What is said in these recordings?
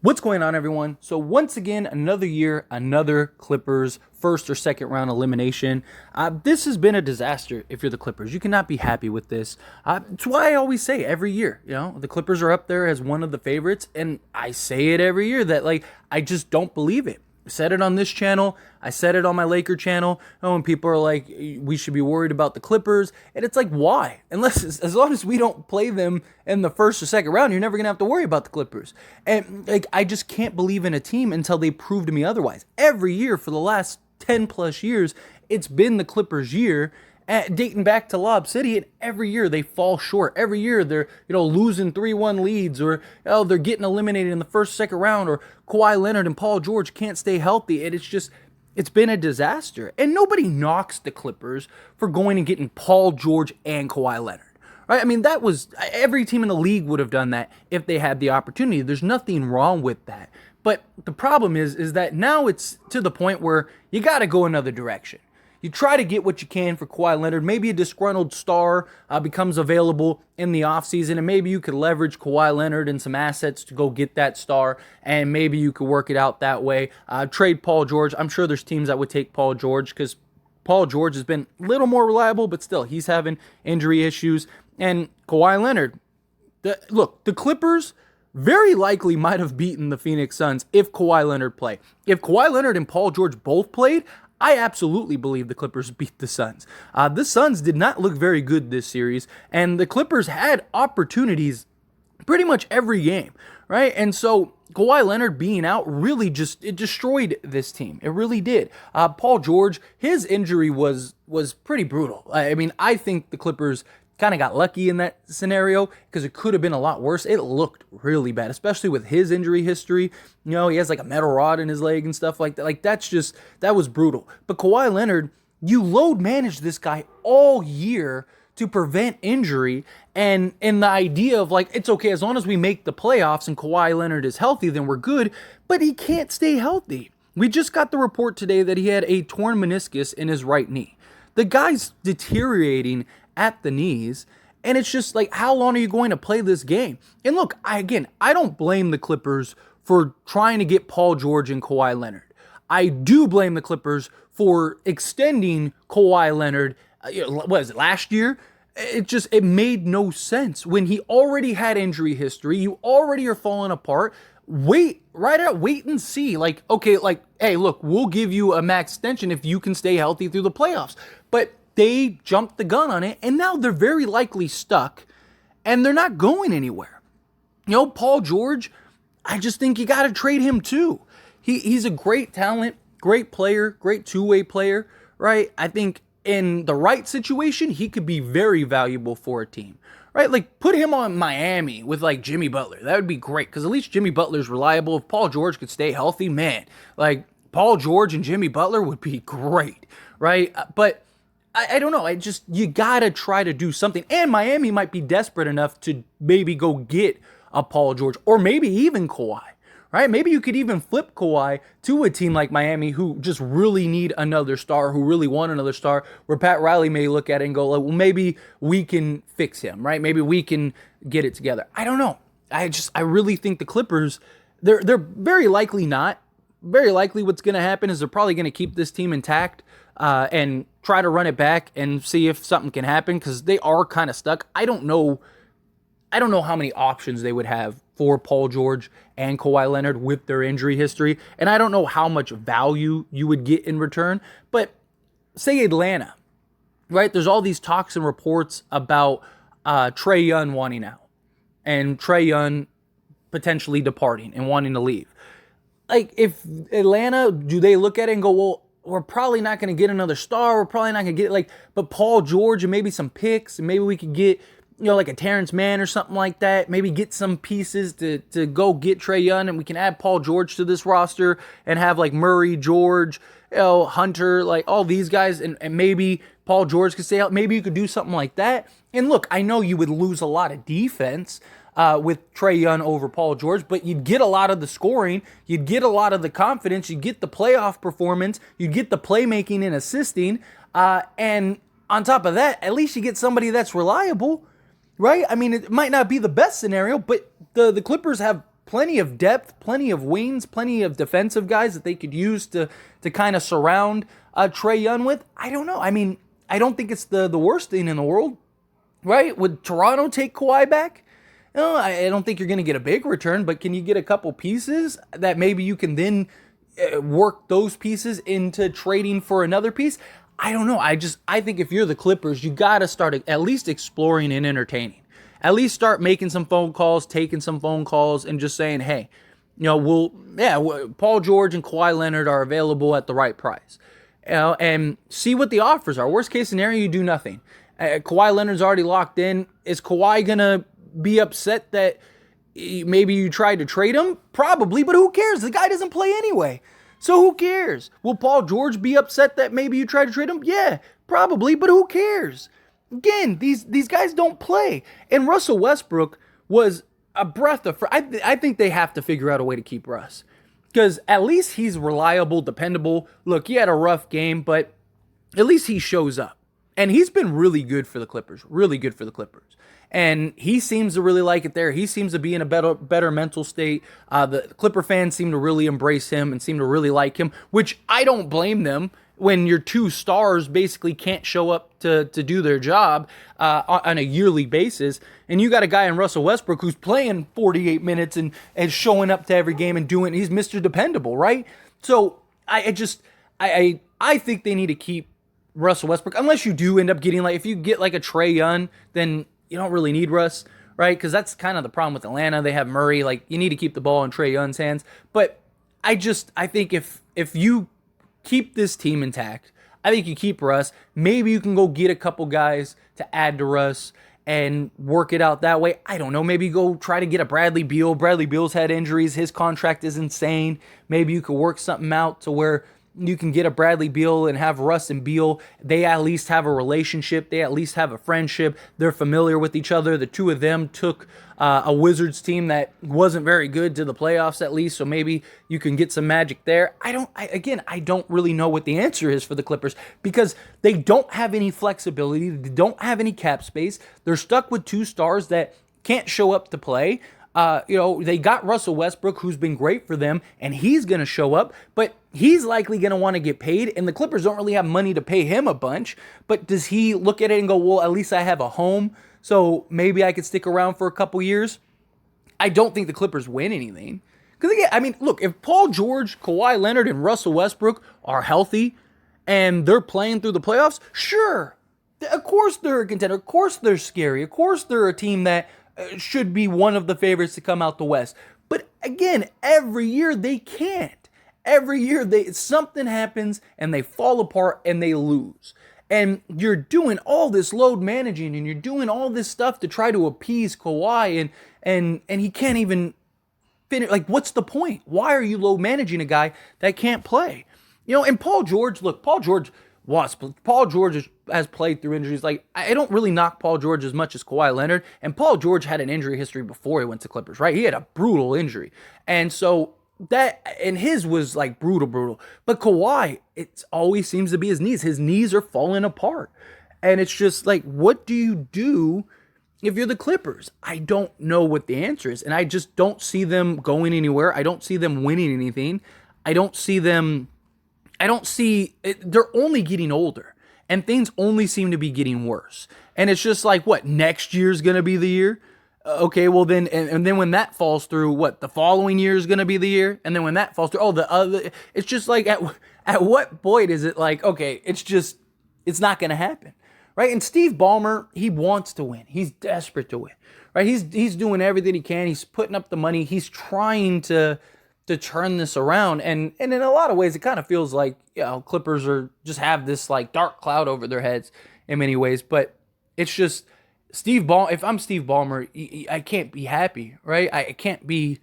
What's going on, everyone? So once again, another year, another Clippers first or second round elimination. This has been a disaster if you're the Clippers. You cannot be happy with this. It's why I always say every year, the Clippers are up there as one of the favorites, and I say it every year that I just don't believe it. I said it on this channel. I said it on my Laker channel. When people are like, we should be worried about the Clippers. And it's like, why? As long as we don't play them in the first or second round, you're never going to have to worry about the Clippers. And I just can't believe in a team until they prove to me otherwise. Every year for the last 10 plus years, it's been the Clippers' year. Dating back to Lob City, and every year they fall short. Every year they're losing 3-1 leads, or they're getting eliminated in the first, second round, or Kawhi Leonard and Paul George can't stay healthy. And it's been a disaster. And nobody knocks the Clippers for going and getting Paul George and Kawhi Leonard. Right? I mean, that was every team in the league would have done that if they had the opportunity. There's nothing wrong with that. But the problem is that now it's to the point where you got to go another direction. You try to get what you can for Kawhi Leonard. Maybe a disgruntled star becomes available in the offseason, and maybe you could leverage Kawhi Leonard and some assets to go get that star, and maybe you could work it out that way. Trade Paul George. I'm sure there's teams that would take Paul George because Paul George has been a little more reliable, but still, he's having injury issues. And Kawhi Leonard, the Clippers very likely might have beaten the Phoenix Suns if Kawhi Leonard played. If Kawhi Leonard and Paul George both played, I absolutely believe the Clippers beat the Suns. The Suns did not look very good this series, and the Clippers had opportunities pretty much every game, right? And so Kawhi Leonard being out really it destroyed this team. It really did. Paul George, his injury was pretty brutal. I mean, I think the Clippers kind of got lucky in that scenario because it could have been a lot worse. It looked really bad, especially with his injury history. He has a metal rod in his leg and stuff like that. That was brutal. But Kawhi Leonard, you load manage this guy all year to prevent injury, and the idea of it's okay as long as we make the playoffs and Kawhi Leonard is healthy, then we're good. But he can't stay healthy. We just got the report today that he had a torn meniscus in his right knee. The guy's deteriorating at the knees, and it's just how long are you going to play this game? And look, I don't blame the Clippers for trying to get Paul George and Kawhi Leonard. I do blame the Clippers for extending Kawhi Leonard, what was it, last year? It made no sense when he already had injury history. You already are falling apart. Wait and see. Hey, look, we'll give you a max extension if you can stay healthy through the playoffs. But they jumped the gun on it, and now they're very likely stuck, and they're not going anywhere. Paul George, I just think you got to trade him too. He's a great talent, great player, great two-way player, right? I think in the right situation, he could be very valuable for a team, right? Put him on Miami with Jimmy Butler. That would be great because at least Jimmy Butler's reliable. If Paul George could stay healthy, man, Paul George and Jimmy Butler would be great, right? But I don't know. You got to try to do something. And Miami might be desperate enough to maybe go get a Paul George or maybe even Kawhi, right? Maybe you could even flip Kawhi to a team like Miami who just really need another star, who really want another star, where Pat Riley may look at it and go, well, maybe we can fix him, right? Maybe we can get it together. I don't know. I really think the Clippers, they're very likely not. Very likely what's going to happen is they're probably going to keep this team intact and try to run it back and see if something can happen because they are kind of stuck. I don't know how many options they would have for Paul George and Kawhi Leonard with their injury history, and I don't know how much value you would get in return. But say Atlanta, right? There's all these talks and reports about Trae Young wanting out and Trae Young potentially departing and wanting to leave. If Atlanta, do they look at it and go, well, we're probably not going to get another star. We're probably not going to get but Paul George and maybe some picks, and maybe we could get, a Terrence Mann or something like that. Maybe get some pieces to go get Trae Young, and we can add Paul George to this roster and have Murray, George, Hunter, all these guys, and maybe Paul George could stay out. Maybe you could do something like that. And look, I know you would lose a lot of defense with Trae Young over Paul George, but you'd get a lot of the scoring, you'd get a lot of the confidence, you'd get the playoff performance, you'd get the playmaking and assisting, and on top of that, at least you get somebody that's reliable, right? I mean, it might not be the best scenario, but the Clippers have plenty of depth, plenty of wings, plenty of defensive guys that they could use to kind of surround Trae Young with. I don't know. I mean, I don't think it's the worst thing in the world, right? Would Toronto take Kawhi back? No, I don't think you're going to get a big return, but can you get a couple pieces that maybe you can then work those pieces into trading for another piece? I don't know. I think if you're the Clippers, you got to start at least exploring and entertaining. At least start making some phone calls, taking some phone calls, and just saying, hey, Paul George and Kawhi Leonard are available at the right price. And see what the offers are. Worst case scenario, you do nothing. Kawhi Leonard's already locked in. Is Kawhi going to be upset that maybe you tried to trade him? Probably, but who cares? The guy doesn't play anyway. So who cares? Will Paul George be upset that maybe you tried to trade him? Yeah, probably, but who cares? Again, these guys don't play. And Russell Westbrook was a breath of fresh. I think they have to figure out a way to keep Russ. Because at least he's reliable, dependable. Look, he had a rough game, but at least he shows up. And he's been really good for the Clippers. Really good for the Clippers. And he seems to really like it there. He seems to be in a better mental state. The Clipper fans seem to really embrace him and seem to really like him, which I don't blame them when your two stars basically can't show up to do their job on a yearly basis. And you got a guy in Russell Westbrook who's playing 48 minutes and showing up to every game and he's Mr. Dependable, right? So I think they need to keep Russell Westbrook, unless you do end up getting, like, if you get like a Trae Young, then you don't really need Russ, right? Because that's kind of the problem with Atlanta. They have Murray. Like, you need to keep the ball in Trae Young's hands. But I think if you keep this team intact, I think you keep Russ. Maybe you can go get a couple guys to add to Russ and work it out that way. I don't know. Maybe go try to get a Bradley Beal. Bradley Beal's had injuries. His contract is insane. Maybe you could work something out to where you can get a Bradley Beal and have Russ and Beal. They at least have a relationship. They at least have a friendship. They're familiar with each other. The two of them took a Wizards team that wasn't very good to the playoffs at least, so maybe you can get some magic there. I don't really know what the answer is for the Clippers because they don't have any flexibility. They don't have any cap space. They're stuck with two stars that can't show up to play. They got Russell Westbrook, who's been great for them, and he's going to show up, but he's likely going to want to get paid, and the Clippers don't really have money to pay him a bunch, but does he look at it and go, well, at least I have a home, so maybe I could stick around for a couple years? I don't think the Clippers win anything. Because, again, I mean, look, if Paul George, Kawhi Leonard, and Russell Westbrook are healthy and they're playing through the playoffs, sure, of course they're a contender, of course they're scary, of course they're a team that should be one of the favorites to come out the West. But again, every year they can't. Every year something happens and they fall apart and they lose. And you're doing all this load managing and you're doing all this stuff to try to appease Kawhi and he can't even finish. Like, what's the point? Why are you load managing a guy that can't play? And Paul George has played through injuries. Like, I don't really knock Paul George as much as Kawhi Leonard. And Paul George had an injury history before he went to Clippers, right? He had a brutal injury. And so his was like brutal. But Kawhi, it always seems to be his knees. His knees are falling apart. And it's just like, what do you do if you're the Clippers? I don't know what the answer is. And I just don't see them going anywhere. I don't see them winning anything. They're only getting older and things only seem to be getting worse. And it's just like, what, next year's going to be the year? Okay, well then, and then when that falls through, what, the following year is going to be the year? And then when that falls through, it's just like, at what point is it like, okay, it's not going to happen, right? And Steve Ballmer, he wants to win. He's desperate to win, right? He's doing everything he can. He's putting up the money. He's trying to turn this around. And in a lot of ways, it kind of feels like, Clippers just have this like dark cloud over their heads in many ways. But it's just if I'm Steve Ballmer, I can't be happy, right? I can't be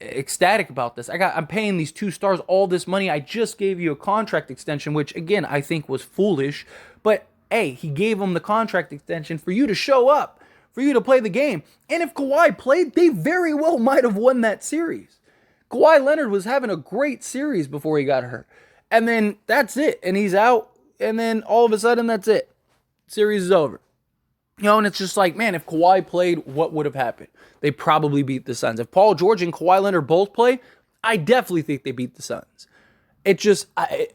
ecstatic about this. I'm paying these two stars all this money. I just gave you a contract extension, which again, I think was foolish. But hey, he gave them the contract extension for you to show up, for you to play the game. And if Kawhi played, they very well might have won that series. Kawhi Leonard was having a great series before he got hurt. And then that's it. And he's out. And then all of a sudden, that's it. Series is over. And it's just like, man, if Kawhi played, what would have happened? They probably beat the Suns. If Paul George and Kawhi Leonard both play, I definitely think they beat the Suns. It just,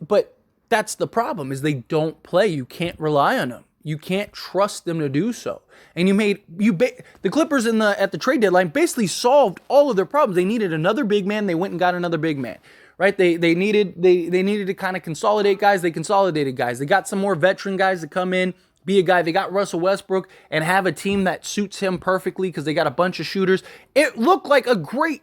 but that's the problem is they don't play. You can't rely on them. You can't trust them to do so. And the Clippers at the trade deadline basically solved all of their problems. They needed another big man. They went and got another big man. Right? They needed to kind of consolidate guys. They consolidated guys. They got some more veteran guys to come in, be a guy. They got Russell Westbrook and have a team that suits him perfectly because they got a bunch of shooters. It looked like a great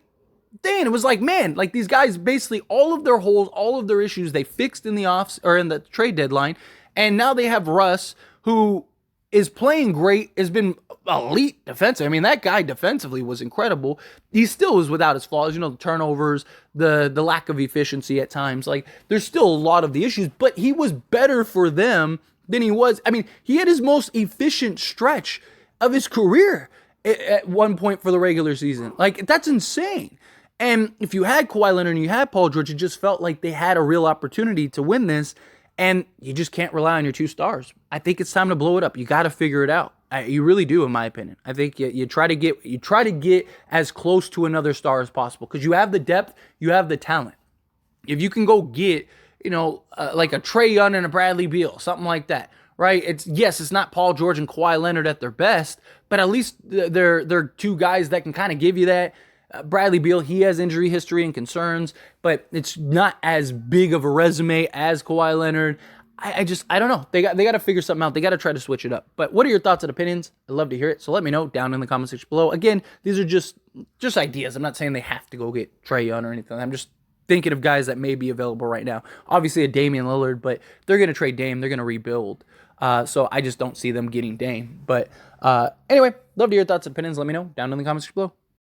thing. It was like, man, like these guys basically all of their holes, all of their issues they fixed in the trade deadline. And now they have Russ, who is playing great, has been elite defensive. I mean, that guy defensively was incredible. He still was without his flaws, the turnovers, the lack of efficiency at times. Like, there's still a lot of the issues, but he was better for them than he was. I mean, he had his most efficient stretch of his career at one point for the regular season. Like, that's insane. And if you had Kawhi Leonard and you had Paul George, it just felt like they had a real opportunity to win this. And you just can't rely on your two stars. I think it's time to blow it up. You got to figure it out. You really do, in my opinion. I think you try to get as close to another star as possible because you have the depth, you have the talent. If you can go get, like a Trae Young and a Bradley Beal, something like that, right? It's not Paul George and Kawhi Leonard at their best, but at least they're two guys that can kind of give you that. Bradley Beal, he has injury history and concerns, but it's not as big of a resume as Kawhi Leonard. I don't know. They got to figure something out. They got to try to switch it up. But what are your thoughts and opinions? I'd love to hear it. So let me know down in the comment section below. Again, these are just ideas. I'm not saying they have to go get Trae Young or anything. I'm just thinking of guys that may be available right now. Obviously a Damian Lillard, but they're going to trade Dame. They're going to rebuild. So I just don't see them getting Dame. But anyway, love to hear your thoughts and opinions. Let me know down in the comment section below.